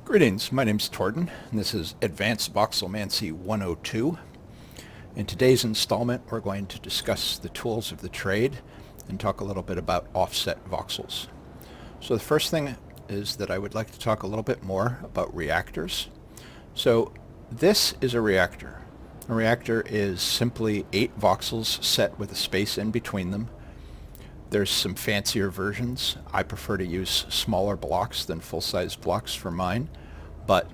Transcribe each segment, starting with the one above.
Greetings, my name's Tordan, and this is Advanced Voxelmancy 102. In today's installment, we're going to discuss the tools of the trade and talk a little bit about offset voxels. So the first thing is that I would like to talk a little bit more about reactors. So this is a reactor. A reactor is simply 8 voxels set with a space in between them. There's some fancier versions. I prefer to use smaller blocks than full-size blocks for mine, but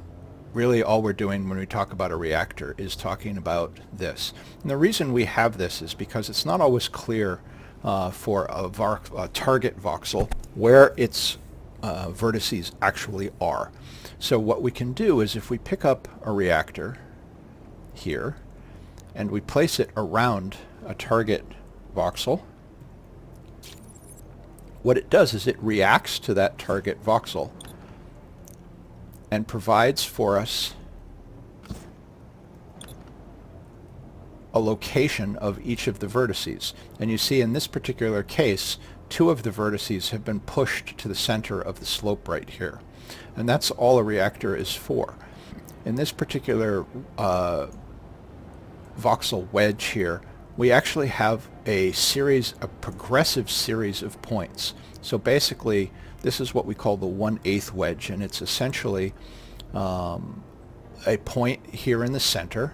really all we're doing when we talk about a reactor is talking about this. And the reason we have this is because it's not always clear for a target voxel where its vertices actually are. So what we can do is if we pick up a reactor here and we place it around a target voxel, what it does is it reacts to that target voxel and provides for us a location of each of the vertices. And you see in this particular case, 2 of the vertices have been pushed to the center of the slope right here. And that's all a reactor is for. In this particular voxel wedge here, we actually have a progressive series of points. So basically, this is what we call the 1/8 wedge, and it's essentially a point here in the center,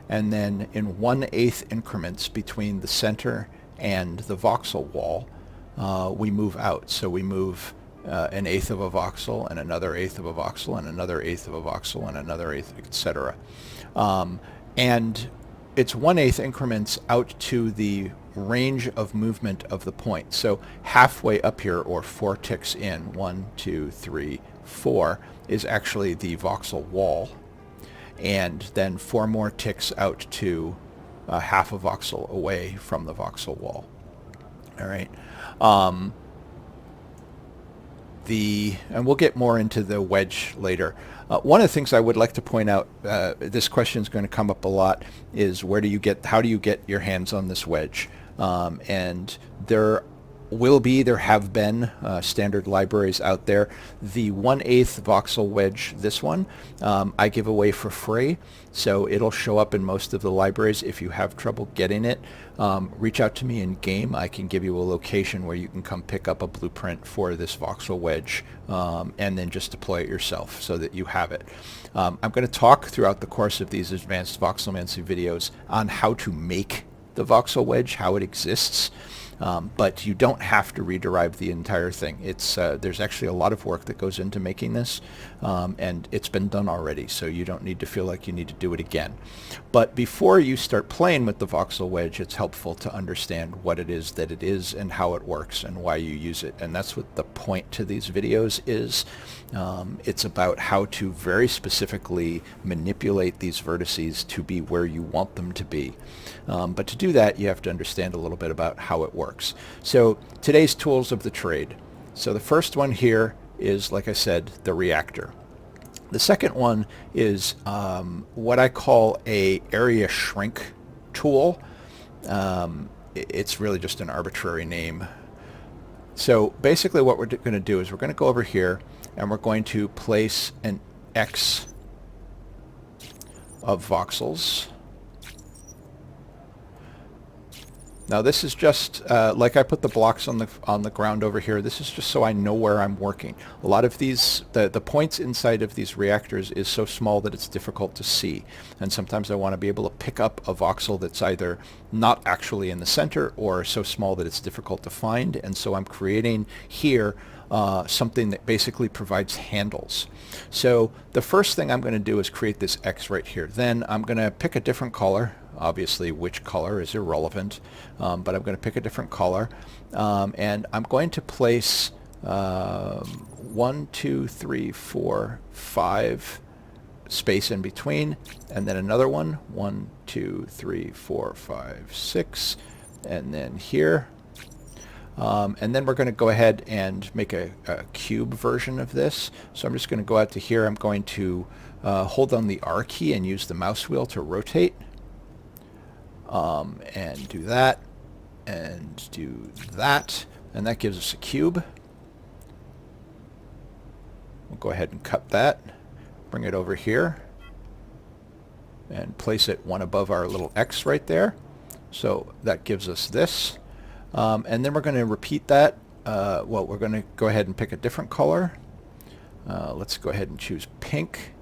and then in 1/8 increments between the center and the voxel wall, we move out. So we move an eighth of a voxel, and another eighth of a voxel, and another eighth of a voxel, and another eighth, etc. And it's 1/8 increments out to the range of movement of the point. So halfway up here, or 4 ticks in, 1, 2, 3, 4, is actually the voxel wall. And then 4 more ticks out to half a voxel away from the voxel wall. All right. And we'll get more into the wedge later. One of the things I would like to point out, this question is going to come up a lot, is how do you get your hands on this wedge? And there have been standard libraries out there. The 1/8 voxel wedge, this one, I give away for free, so it'll show up in most of the libraries. If you have trouble getting it, reach out to me in game. I can give you a location where you can come pick up a blueprint for this voxel wedge and then just deploy it yourself so that you have it. I'm going to talk throughout the course of these Advanced Voxelmancy videos on how to make the voxel wedge, how it exists. But you don't have to rederive the entire thing. There's actually a lot of work that goes into making this, and it's been done already, so you don't need to feel like you need to do it again. But before you start playing with the voxel wedge, it's helpful to understand what it is that it is and how it works and why you use it. And that's what the point to these videos is. It's about how to very specifically manipulate these vertices to be where you want them to be. But to do that, you have to understand a little bit about how it works. So today's tools of the trade. So the first one here is, like I said, the reactor. The second one is what I call a area shrink tool. It's really just an arbitrary name. So basically what we're going to do is we're going to go over here and we're going to place an X of voxels. Now this is just like I put the blocks on the ground over here. This is just so I know where I'm working. A lot of these, the points inside of these reactors is so small that it's difficult to see. And sometimes I want to be able to pick up a voxel that's either not actually in the center or so small that it's difficult to find. And so I'm creating here something that basically provides handles. So the first thing I'm going to do is create this X right here. Then I'm going to pick a different color. Obviously, which color is irrelevant, but I'm going to pick a different color, and I'm going to place 1, 2, 3, 4, 5 space in between, and then another one, 1, 2, 3, 4, 5, 6, and then here. And then we're going to go ahead and make a cube version of this. So I'm just going to go out to here. I'm going to hold down the R key and use the mouse wheel to rotate. And do that, and do that, and that gives us a cube. We'll go ahead and cut that. bring it over here and place it one above our little X right there. So that gives us this. And then we're going to repeat that. Well, we're going to go ahead and pick a different color. Let's go ahead and choose pink.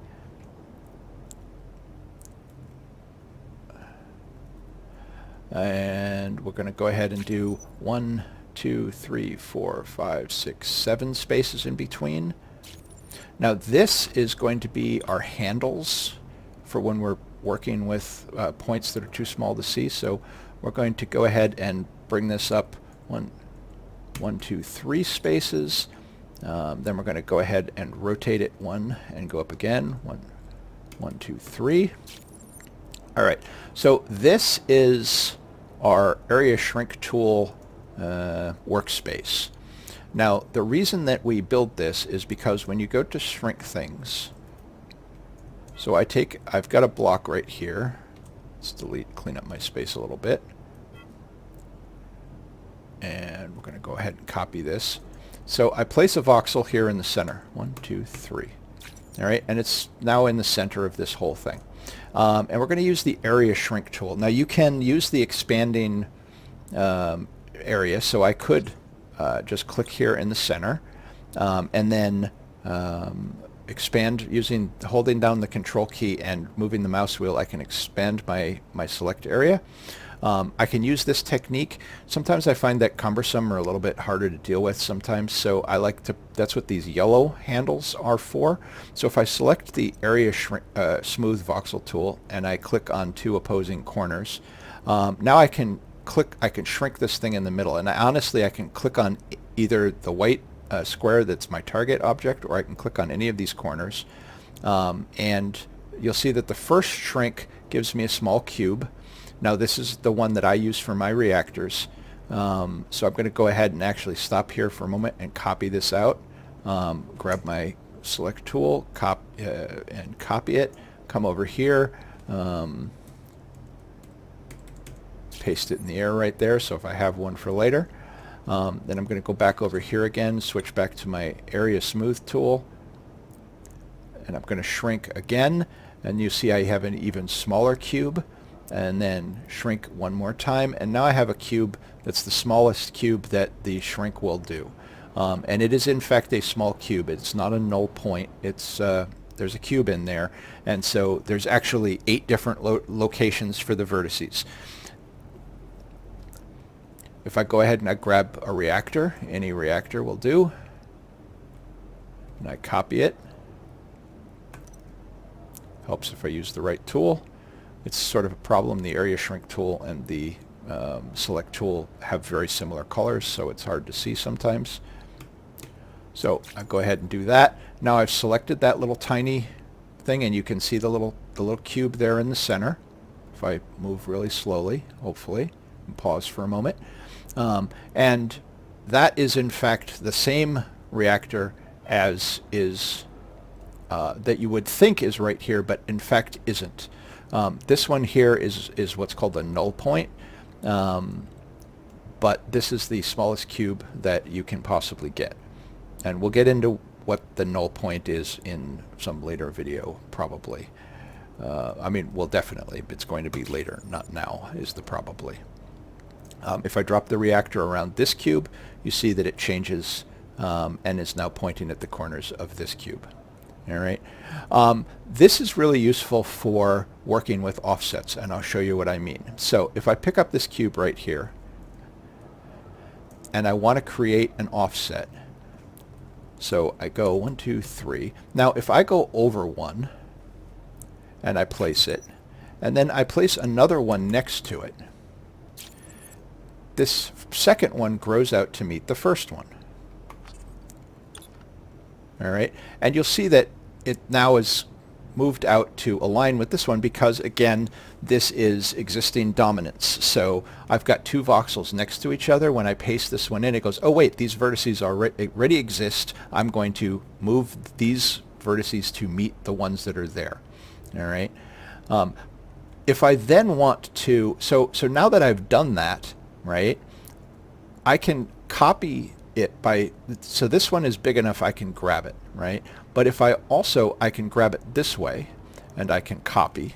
And we're going to go ahead and do 1, 2, 3, 4, 5, 6, 7 spaces in between. Now this is going to be our handles for when we're working with points that are too small to see. So we're going to go ahead and bring this up 1, 2, 3 spaces. Then we're going to go ahead and rotate it 1 and go up again. 1, 2, 3. All right, so this is our area shrink tool workspace. Now, the reason that we build this is because when you go to shrink things, so I've got a block right here. Let's clean up my space a little bit. And we're going to go ahead and copy this. So I place a voxel here in the center. 1, 2, 3. All right, and it's now in the center of this whole thing. And we're going to use the area shrink tool. Now you can use the expanding area, so I could just click here in the center and then expand holding down the control key and moving the mouse wheel. I can expand my select area. I can use this technique. Sometimes I find that cumbersome or a little bit harder to deal with sometimes, so I like to, that's what these yellow handles are for. So if I select the area smooth voxel tool and I click on 2 opposing corners, now I can shrink this thing in the middle, and honestly I can click on either the white square that's my target object, or I can click on any of these corners, and you'll see that the first shrink gives me a small cube. Now this is the one that I use for my reactors, so I'm going to go ahead and actually stop here for a moment and copy this out. Grab my select tool, and copy it, come over here, paste it in the air right there, so if I have one for later. Then I'm going to go back over here again, switch back to my area smooth tool, and I'm going to shrink again, and you see I have an even smaller cube, and then shrink one more time, and now I have a cube that's the smallest cube that the shrink will do. And it is in fact a small cube. It's not a null point. It's there's a cube in there, and so there's actually 8 different locations for the vertices. If I go ahead and I grab a reactor, any reactor will do, and I copy it. Helps if I use the right tool. It's sort of a problem. The area shrink tool and the select tool have very similar colors, so it's hard to see sometimes. So I go ahead and do that. Now I've selected that little tiny thing, and you can see the little cube there in the center. If I move really slowly, hopefully, and pause for a moment. And that is in fact the same reactor as is that you would think is right here, but in fact isn't. This one here is what's called a null point, but this is the smallest cube that you can possibly get. And we'll get into what the null point is in some later video, probably. I mean, well, definitely. It's going to be later, not now, is the probably. If I drop the reactor around this cube, you see that it changes and is now pointing at the corners of this cube. All right. This is really useful for working with offsets, and I'll show you what I mean. So if I pick up this cube right here, and I want to create an offset, so I go 1, 2, 3. Now if I go over one, and I place it, and then I place another one next to it, this second one grows out to meet the first one. All right, and you'll see that it now is moved out to align with this one because, again, this is existing dominance. So I've got 2 voxels next to each other. When I paste this one in, it goes, oh wait, these vertices already exist. I'm going to move these vertices to meet the ones that are there. All right. If I then want to, so now that I've done that, right, I can copy it by, so this one is big enough I can grab it, right? But if I can grab it this way, and I can copy,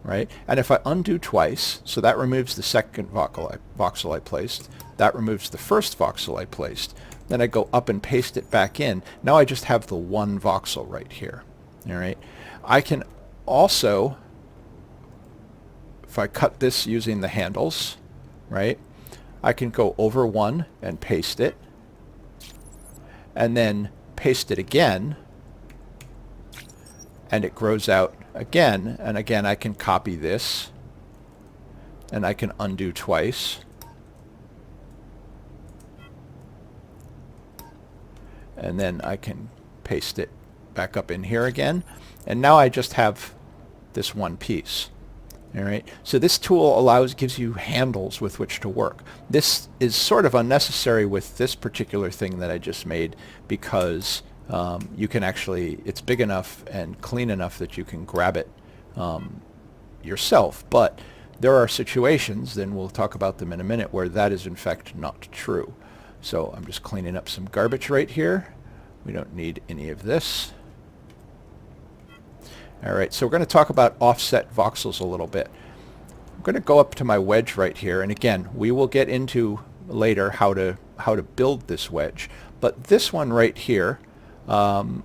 right? And if I undo twice, so that removes the second voxel I placed, that removes the first voxel I placed, then I go up and paste it back in. Now I just have the one voxel right here, all right? I can also, if I cut this using the handles, right, I can go over one and paste it, and then paste it again, and it grows out again, and again I can copy this, and I can undo twice, and then I can paste it back up in here again, and now I just have this one piece. All right. So this tool gives you handles with which to work. This is sort of unnecessary with this particular thing that I just made because you can actually, it's big enough and clean enough that you can grab it yourself. But there are situations, then we'll talk about them in a minute, where that is in fact not true. So I'm just cleaning up some garbage right here. We don't need any of this. All right, so we're going to talk about offset voxels a little bit. I'm going to go up to my wedge right here, and again, we will get into later how to build this wedge. But this one right here,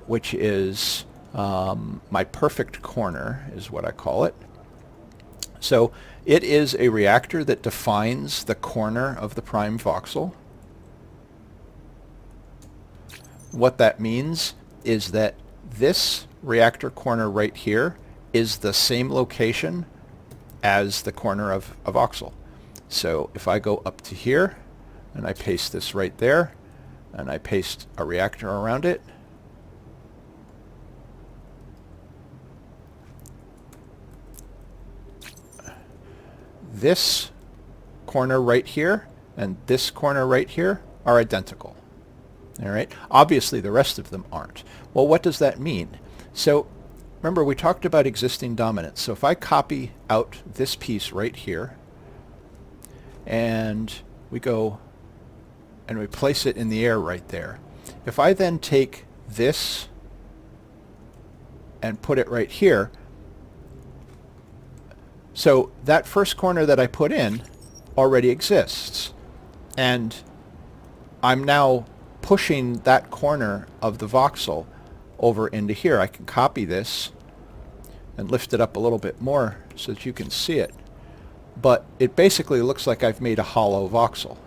which is my perfect corner, is what I call it. So it is a reactor that defines the corner of the prime voxel. What that means is that this reactor corner right here is the same location as the corner of a voxel. So if I go up to here and I paste this right there and I paste a reactor around it, this corner right here and this corner right here are identical. All right. Obviously the rest of them aren't. Well, what does that mean? So remember, we talked about existing dominance. So if I copy out this piece right here and we go and we place it in the air right there, if I then take this and put it right here, so that first corner that I put in already exists, and I'm now pushing that corner of the voxel over into here. I can copy this and lift it up a little bit more so that you can see it. But it basically looks like I've made a hollow voxel.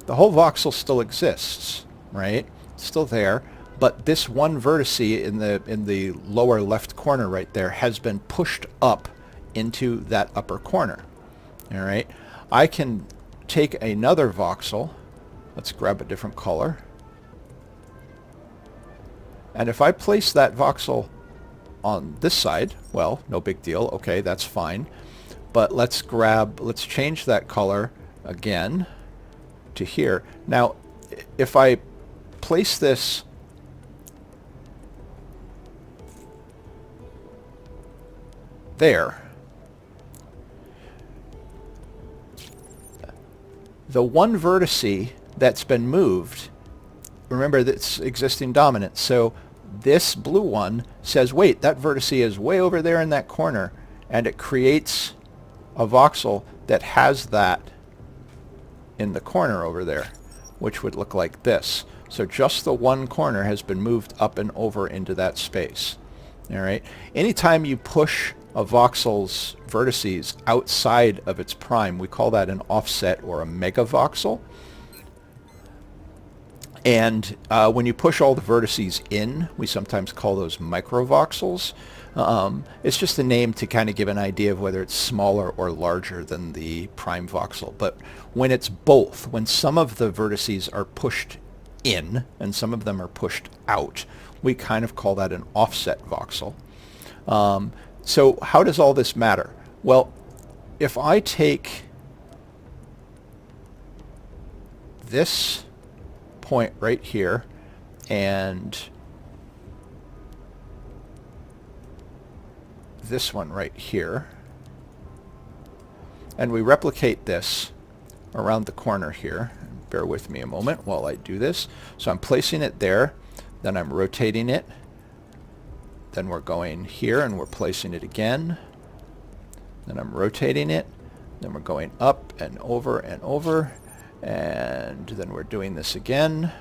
The whole voxel still exists, right? It's still there, but this one vertex in the lower left corner right there has been pushed up into that upper corner. All right. I can take another voxel. Let's grab a different color. And if I place that voxel on this side, well, no big deal. Okay, that's fine. But let's change that color again to here. Now, if I place this there, the one vertex that's been moved, remember that's existing dominance. So this blue one says, wait, that vertex is way over there in that corner, and it creates a voxel that has that in the corner over there, which would look like this. So just the one corner has been moved up and over into that space. All right. Anytime you push a voxel's vertices outside of its prime, we call that an offset or a megavoxel. And when you push all the vertices in, we sometimes call those microvoxels. It's just a name to kind of give an idea of whether it's smaller or larger than the prime voxel. But when it's both, when some of the vertices are pushed in and some of them are pushed out, we kind of call that an offset voxel. So how does all this matter? Well, if I take this point right here and this one right here, and we replicate this around the corner here, Bear with me a moment while I do this. So I'm placing it there, then I'm rotating it, then we're going here and we're placing it again, then I'm rotating it, then we're going up and over, and then we're doing this again.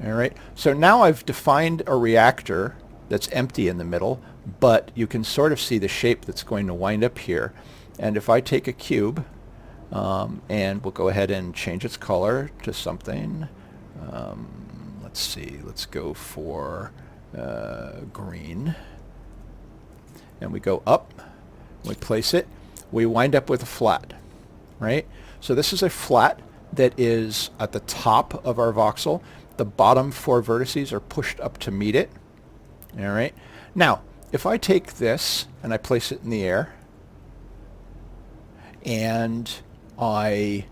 All right, so now I've defined a reactor that's empty in the middle, but you can sort of see the shape that's going to wind up here. And if I take a cube, and we'll go ahead and change its color to something, let's see, let's go for green. And we go up, we place it, we wind up with a flat, right? So this is a flat that is at the top of our voxel. The bottom 4 vertices are pushed up to meet it. All right. Now, if I take this and I place it in the air, and I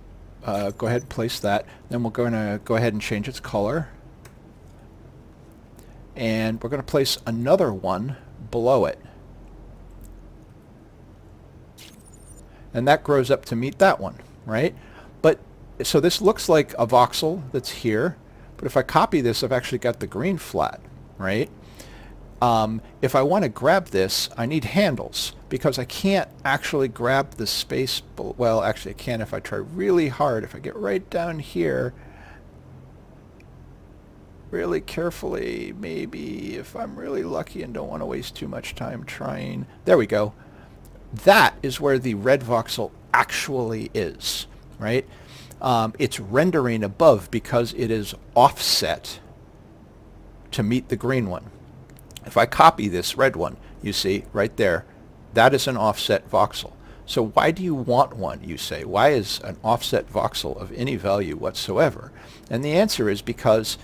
go ahead and place that, then we're going to go ahead and change its color, and we're going to place another one below it, and that grows up to meet that one, right? But so this looks like a voxel that's here. But if I copy this, I've actually got the green flat, right? If I want to grab this, I need handles, because I can't actually grab the space. Well, actually I can if I try really hard. If I get right down here, really carefully, maybe if I'm really lucky and don't want to waste too much time trying. There we go. That is where the red voxel actually is, right? It's rendering above because it is offset to meet the green one. If I copy this red one, you see right there, that is an offset voxel. So why do you want one, you say? Why is an offset voxel of any value whatsoever? And the answer is because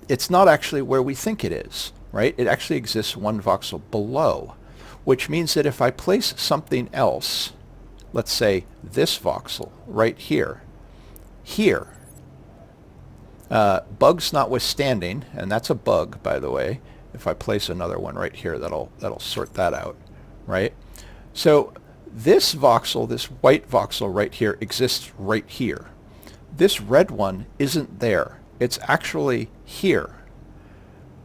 it's not actually where we think it is, right? It actually exists one voxel below, which means that if I place something else, let's say this voxel right here, bugs notwithstanding, and that's a bug, by the way. If I place another one right here, that'll sort that out, right? So this voxel, this white voxel right here, exists right here. This red one isn't there. It's actually here.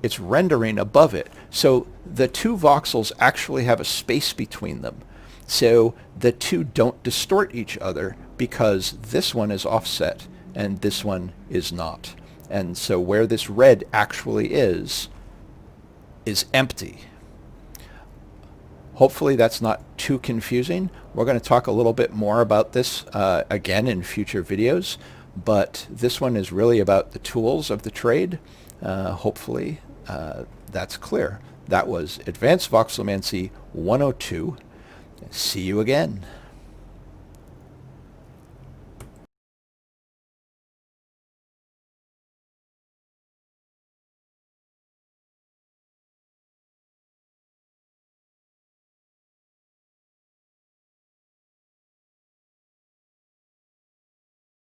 It's rendering above it. So the 2 voxels actually have a space between them. So the 2 don't distort each other, because this one is offset and this one is not. And so where this red actually is empty. Hopefully that's not too confusing. We're going to talk a little bit more about this again in future videos, but this one is really about the tools of the trade. Hopefully that's clear. That was Advanced Voxelmancy 102. See you again.